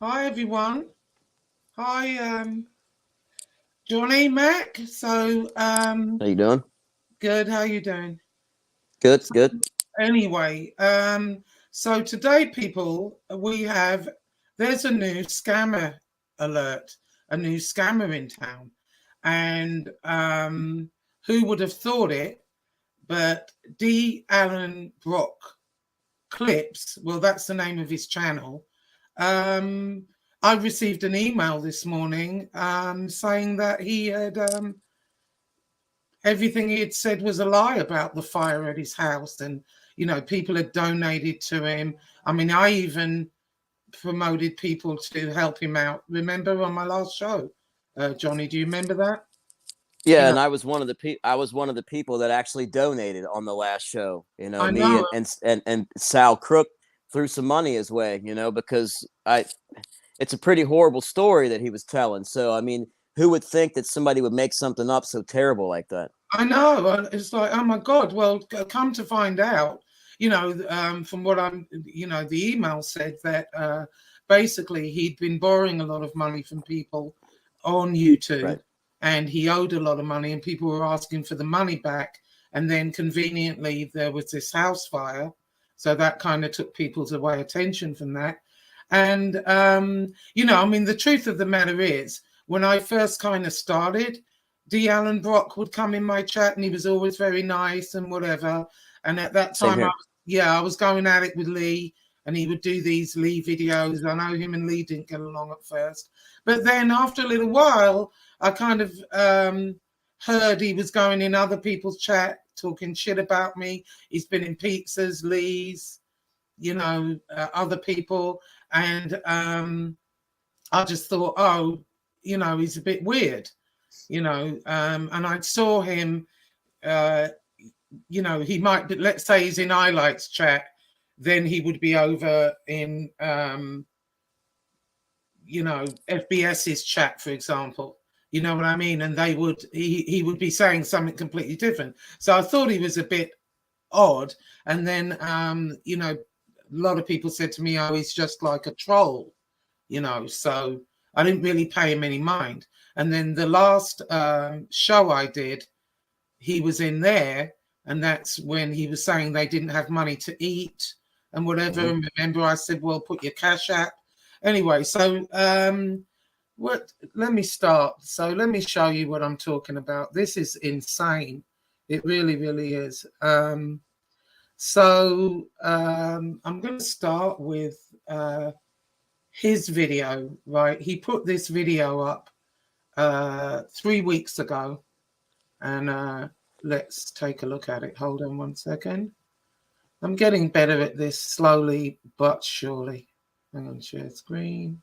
Hi, everyone. Hi, Johnny, Mac. So, How you doing? good. How you doing? Good, So, good. anyway, so today, people, there's a new scammer alert, a new scammer in town. And who would have thought it? But ALANBROCK Clips, well, that's the name of his channel. I received an email this morning saying that he had everything he had said was a lie about the fire at his house, and people had donated to him. I mean, I even promoted people to help him out. Remember on my last show, Johnny? Do you remember that? Yeah, and I was one of the people that actually donated on the last show. I Me know. and Sal Crook threw some money his way. Because it's a pretty horrible story that he was telling. So I mean, who would think that somebody would make something up so terrible like that? I know. It's like, oh my God. Well, come to find out, from what the email said that basically he'd been borrowing a lot of money from people on YouTube, Right. and he owed a lot of money, and people were asking for the money back. And then conveniently, there was this house fire. So that kind of took people's away attention from that. And, I mean, the truth of the matter is, when I first kind of started, ALANBROCK would come in my chat, and he was always very nice and whatever. And at that Same time, here. I was going at it with Lee, and he would do these Lee videos. I know him and Lee didn't get along at first, but then after a little while, I kind of heard he was going in other people's chat, talking shit about me. He's been in Pizzas, Lee's, other people, and I just thought, oh, he's a bit weird. And I saw him, he might be, let's say he's in Highlights chat, then he would be over in, FBS's chat, for example. You know what I mean? And he would be saying something completely different. So I thought he was a bit odd. And then, a lot of people said to me, oh, he's just like a troll, so I didn't really pay him any mind. And then the last show I did, he was in there, and that's when he was saying they didn't have money to eat and whatever. Mm-hmm. And remember, I said, well, put your Cash App. Anyway, so let me start. So let me show you what I'm talking about. This is insane. It really, really is. I'm going to start with his video, right? He put this video up 3 weeks ago, and let's take a look at it. Hold on one second. I'm getting better at this, slowly but surely. Hang on, share screen.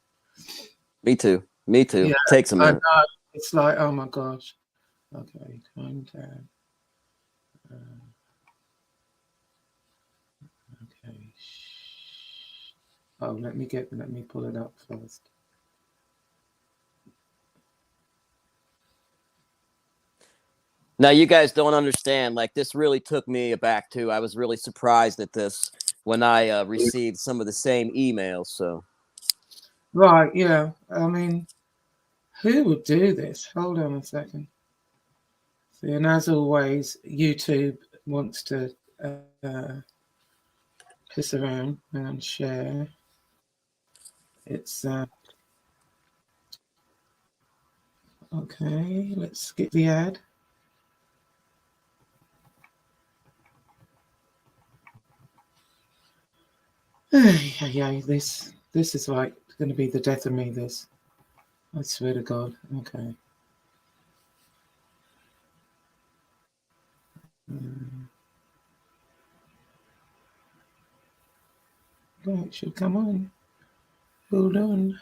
Me too. Yeah, takes a minute. It's like, oh my gosh. Okay, calm down. Okay. Oh, let me pull it up first. Now, you guys don't understand. Like, this really took me aback too. I was really surprised at this when I received some of the same emails. So, right, yeah. I mean, who would do this? Hold on a second. See, and as always, YouTube wants to piss around and share. It's okay. Let's skip the ad. Yeah, this is like going to be the death of me. This, I swear to God. Okay. Right, it should come on. Hold on.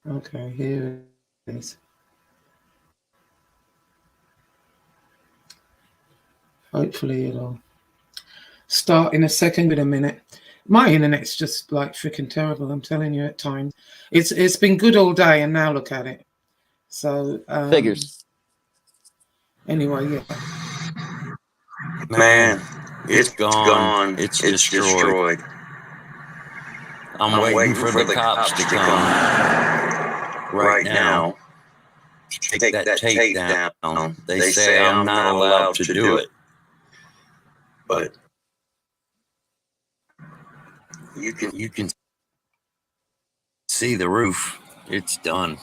Okay, here it is. Hopefully it'll start in a second. In a minute. My internet's just like freaking terrible. I'm telling you, at times it's been good all day, and now look at it. So figures. Anyway, yeah. Man, It's gone. It's destroyed. I'm waiting for the cops to come right now. Take that tape down. They say I'm not allowed to do it. But you can see the roof. It's done.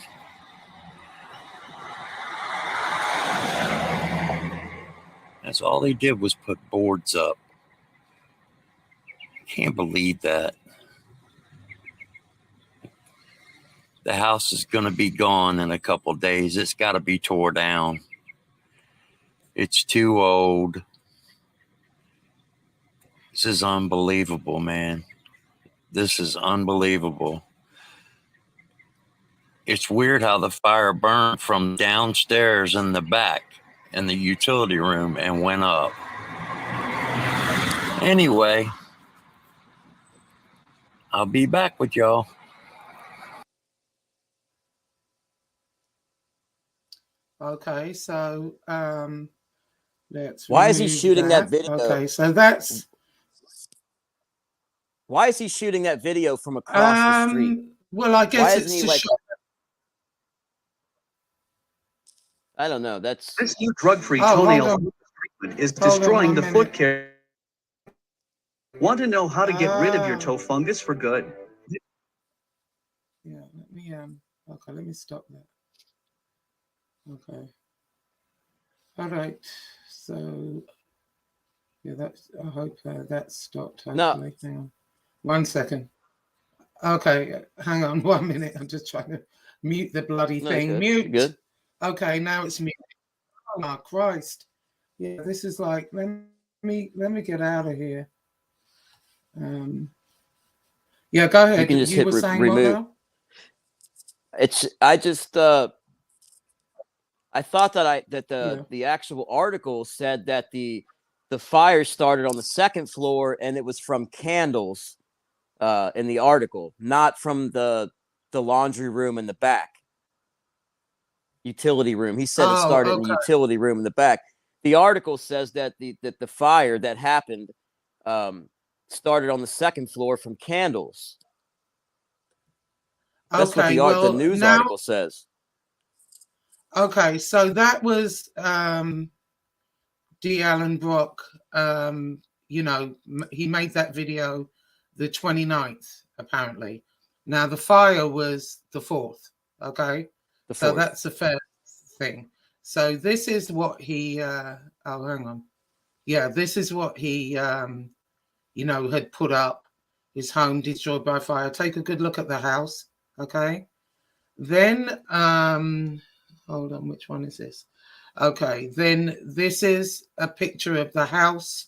That's all they did was put boards up. I can't believe that. The house is going to be gone in a couple of days. It's got to be tore down. It's too old. This is unbelievable, man. This is unbelievable. It's weird how the fire burned from downstairs in the back in the utility room and went up. Anyway, I'll be back with y'all. Okay, so let's. Why is he shooting that video? Okay, so that's. Why is he shooting that video from across the street? Well, I guess it's he to like? show. I don't know. That's this new drug-free toenail treatment is destroying the foot care. Want to know how to get rid of your toe fungus for good? Yeah, let me okay, let me stop that. Okay. All right. So yeah, that's. I hope that stopped. Hopefully. No. Hang on. 1 second. Okay, hang on 1 minute. I'm just trying to mute the bloody thing. Good. Mute. Good. Okay, now it's muted. Oh my Christ! Yeah, this is like. Let me get out of here. Yeah, go ahead. You can just hit were saying remove. It's. I just. I thought that the actual article said that the fire started on the second floor and it was from candles in the article, not from the laundry room in the back. Utility room. He said it started in the utility room in the back. The article says that the fire that happened started on the second floor from candles. That's what the news article says. Okay, so that was ALANBROCK. You know, he made that video the 29th, apparently. Now, the fire was the 4th, okay? So that's the first thing. So this is what he, oh, hang on. Yeah, this is what he, you know, had put up. His home destroyed by fire. Take a good look at the house, okay? Then, hold on, which one is this? Okay, then this is a picture of the house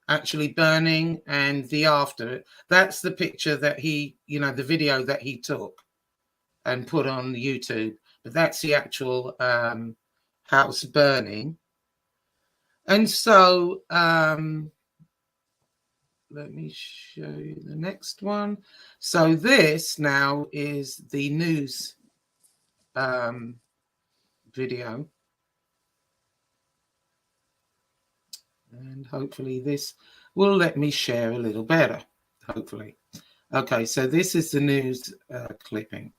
actually burning and the after. That's the picture that he, you know, the video that he took and put on YouTube. But that's the actual house burning. And so let me show you the next one. So this now is the news video. And hopefully this will let me share a little better, hopefully. Okay, so this is the news clipping.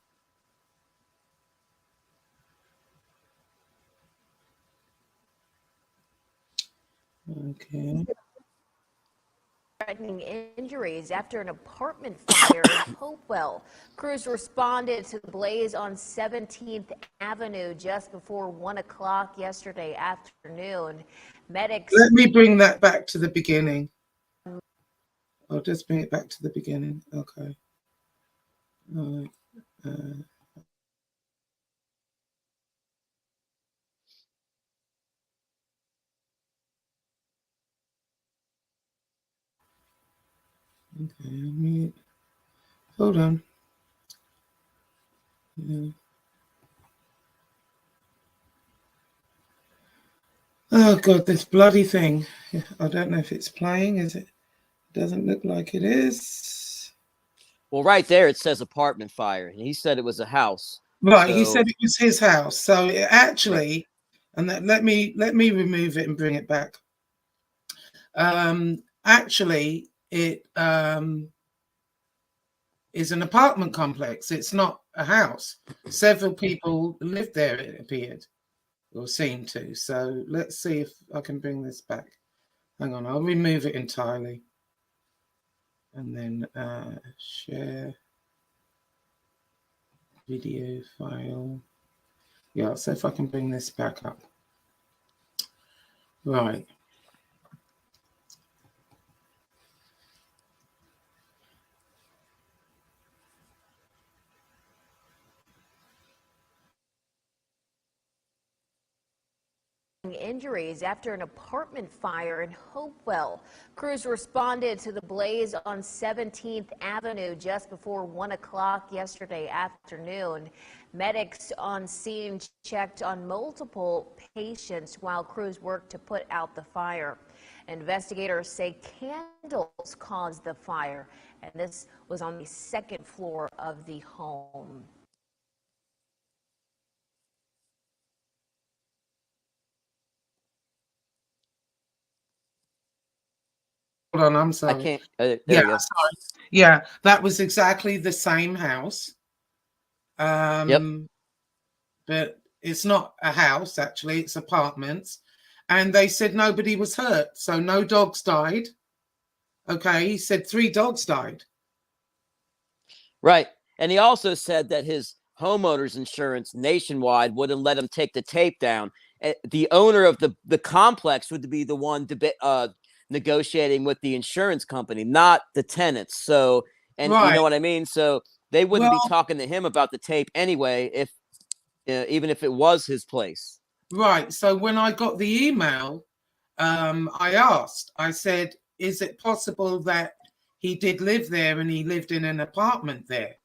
Okay. Threatening injuries after an apartment fire in Hopewell. Crews responded to the blaze on 17th Avenue just before 1 o'clock yesterday afternoon. Medics. Let me bring that back to the beginning. I'll just bring it back to the beginning. Okay. All right. Okay, hold on. Yeah. Oh God, this bloody thing. I don't know if it's playing. Is it? Doesn't look like it is. Well, right there it says apartment fire, and he said it was a house. Right, so he said it was his house. So it actually, and let me remove it and bring it back. Actually, it is an apartment complex. It's not a house. Several people lived there, it appeared, or seemed to. So let's see if I can bring this back. Hang on, I'll remove it entirely. And then share video file. Yeah, so if I can bring this back up. Right. Injuries after an apartment fire in Hopewell. Crews responded to the blaze on 17th Avenue just before 1 o'clock yesterday afternoon. Medics on scene checked on multiple patients while crews worked to put out the fire. Investigators say candles caused the fire, and this was on the second floor of the home. Hold on, I'm sorry. I can't. There Yeah, you go. sorry. Yeah, that was exactly the same house. Yep. But it's not a house, actually, it's apartments. And they said nobody was hurt, so no dogs died. Okay, he said 3 dogs died. Right. And he also said that his homeowner's insurance nationwide wouldn't let him take the tape down. The owner of the complex would be the one negotiating with the insurance company, not the tenants. So, and Right. you know what I mean? So they wouldn't be talking to him about the tape anyway, if even if it was his place. Right. So when I got the email, I asked, I said, is it possible that he did live there and he lived in an apartment there?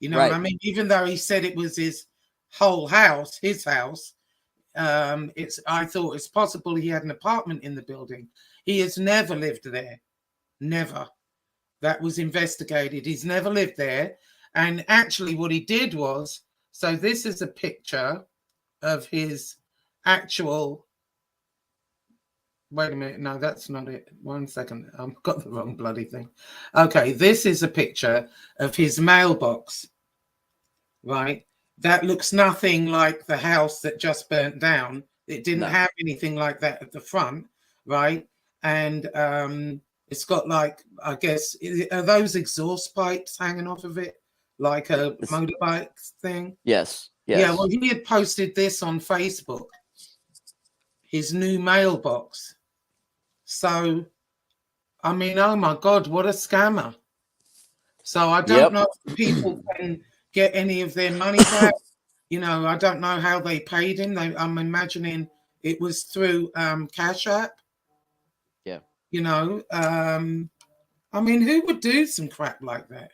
You know Right. what I mean? Even though he said it was his whole house, his house, I thought it's possible he had an apartment in the building. He has never lived there. Never. That was investigated. He's never lived there. And actually what he did was, so this is a picture of his actual, wait a minute, no, that's not it. 1 second, I've got the wrong bloody thing. Okay, this is a picture of his mailbox, right? That looks nothing like the house that just burnt down. It didn't have anything like that at the front, right? And it's got like, I guess, are those exhaust pipes hanging off of it? Like a motorbike thing? Yes. Yeah, well, he had posted this on Facebook, his new mailbox. So, I mean, oh my God, what a scammer. So I don't know if people can get any of their money back. You know, I don't know how they paid him. I'm imagining it was through Cash App. Yeah. You know, I mean, who would do some crap like that?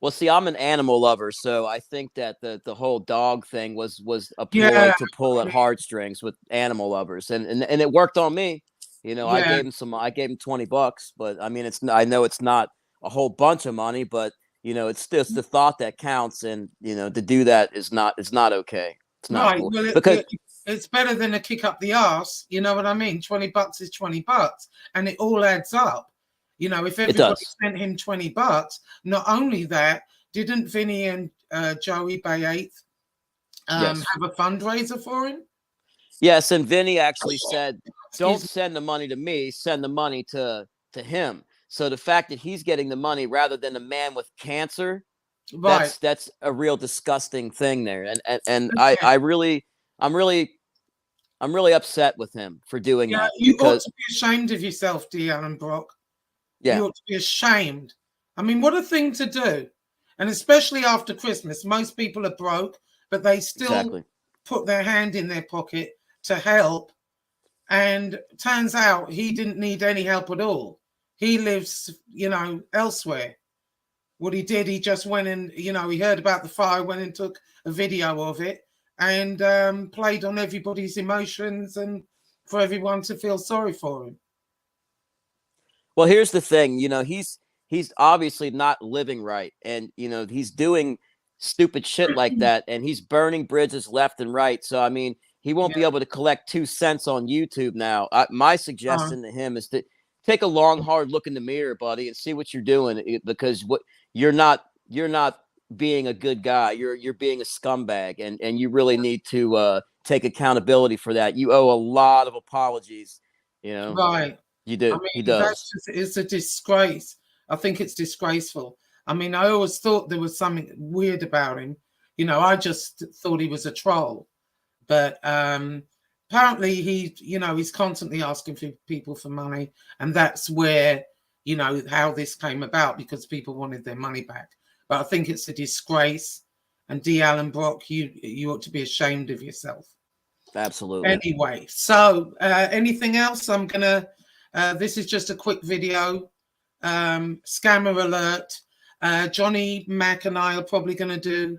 Well, see, I'm an animal lover, so I think that the whole dog thing was a ploy to pull at heartstrings with animal lovers, and it worked on me. You know, I gave him $20, but I mean, I know it's not a whole bunch of money, but you know, it's just the thought that counts, and you know, to do that is not okay. It's not cool. Well, because it's better than a kick up the arse. You know what I mean? $20 is $20, and it all adds up. You know, if everybody sent him $20, not only that, didn't Vinny and Joey BAY8th have a fundraiser for him? Yes, and Vinny actually said, "Don't send the money to me. Send the money to him." So the fact that he's getting the money rather than a man with cancer, that's a real disgusting thing there. And I'm really upset with him for doing that. You ought to be ashamed of yourself, dear ALANBROCK. Yeah. You ought to be ashamed. I mean, what a thing to do. And especially after Christmas, most people are broke, but they still put their hand in their pocket to help. And turns out he didn't need any help at all. He lives, you know, elsewhere. What he did, he just went and, you know, he heard about the fire, went and took a video of it and played on everybody's emotions and for everyone to feel sorry for him. Well, here's the thing, you know, he's obviously not living right, and you know, he's doing stupid shit like that, and he's burning bridges left and right. So I mean, he won't be able to collect 2 cents on YouTube now. My suggestion to him is take a long, hard look in the mirror, buddy, and see what you're doing, because you're not being a good guy. You're being a scumbag, and you really need to take accountability for that. You owe a lot of apologies. Right. You do. I mean, He does. It's a disgrace. I think it's disgraceful. I mean, I always thought there was something weird about him. I just thought he was a troll. But apparently he's constantly asking for people for money. And that's where, how this came about, because people wanted their money back. But I think it's a disgrace. And ALANBROCK, you ought to be ashamed of yourself. Absolutely. Anyway, so anything else? I'm going to... this is just a quick video. Scammer alert. Johnny Mac and I are probably going to do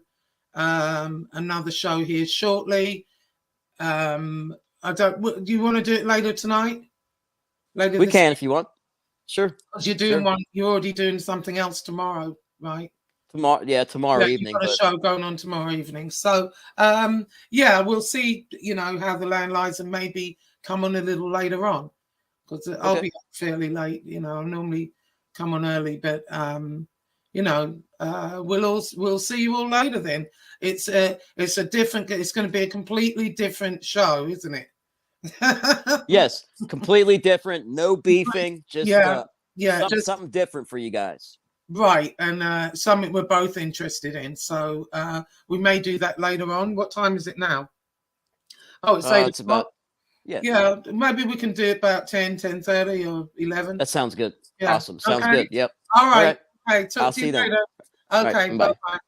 another show here shortly. Do you want to do it later tonight? We can if you want. Sure. You're doing one. You're already doing something else tomorrow, right? Tomorrow evening. You've got a show going on tomorrow evening. So we'll see. How the land lies, and maybe come on a little later on, because I'll be up fairly late. I normally come on early, but we'll see you all later then. It's going to be a completely different show, isn't it? Yes, completely different. No beefing. Just something different for you guys. Right, and something we're both interested in. So we may do that later on. What time is it now? Oh, it's 8 it's about. Yeah, maybe we can do it about 10:30 or 11. That sounds good. Yeah. Awesome. Sounds good. Yep. All right. Okay, I'll see you then. later. Okay, right, bye. bye.